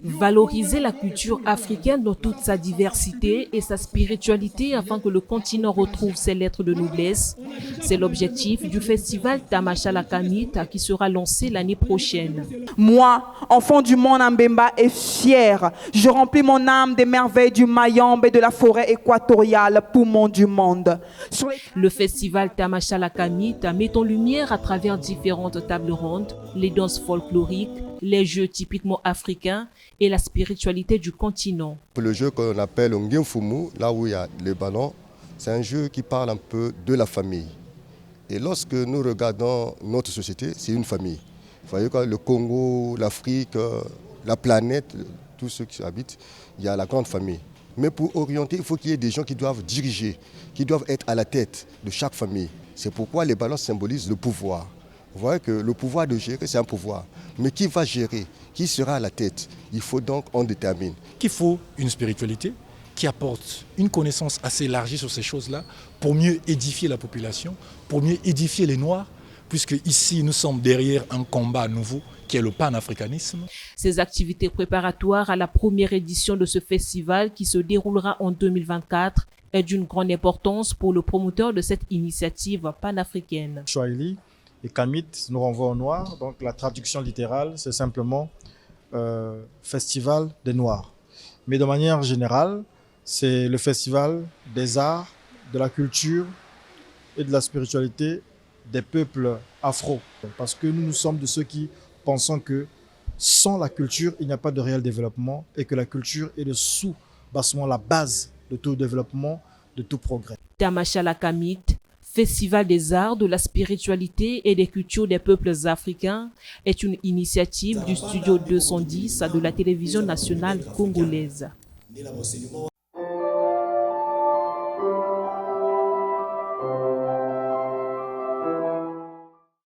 Valoriser la culture africaine dans toute sa diversité et sa spiritualité afin que le continent retrouve ses lettres de noblesse, c'est l'objectif du festival Tamashala Kamit qui sera lancé l'année prochaine. Moi, enfant du monde Mbemba, est fier. Je remplis mon âme des merveilles du Mayombe et de la forêt équatoriale, poumon du monde. Le festival Tamashala Kamit met en lumière à travers différentes tables rondes les danses folkloriques, les jeux typiquement africains et la spiritualité du continent. Le jeu qu'on appelle Ngimfumu, là où il y a les ballons, c'est un jeu qui parle un peu de la famille. Et lorsque nous regardons notre société, c'est une famille. Vous voyez quoi, le Congo, l'Afrique, la planète, tous ceux qui habitent, il y a la grande famille. Mais pour orienter, il faut qu'il y ait des gens qui doivent diriger, qui doivent être à la tête de chaque famille. C'est pourquoi les ballons symbolisent le pouvoir. Vous voyez que le pouvoir de gérer, c'est un pouvoir. Mais qui va gérer? Qui sera à la tête? Il faut donc on détermine. Qu'il faut une spiritualité qui apporte une connaissance assez élargie sur ces choses-là pour mieux édifier la population, pour mieux édifier les Noirs, puisque ici nous sommes derrière un combat nouveau qui est le panafricanisme. Ces activités préparatoires à la première édition de ce festival qui se déroulera en 2024 est d'une grande importance pour le promoteur de cette initiative panafricaine. Swahili et Kamit nous renvoie au noir, donc la traduction littérale c'est simplement festival des Noirs. Mais de manière générale, c'est le festival des arts, de la culture et de la spiritualité des peuples afro. Parce que nous sommes de ceux qui pensons que sans la culture, il n'y a pas de réel développement et que la culture est le sous-bassement, la base de tout développement, de tout progrès. Tamashala Kamit, Festival des arts, de la spiritualité et des cultures des peuples africains, est une initiative du studio 210 de la télévision nationale congolaise.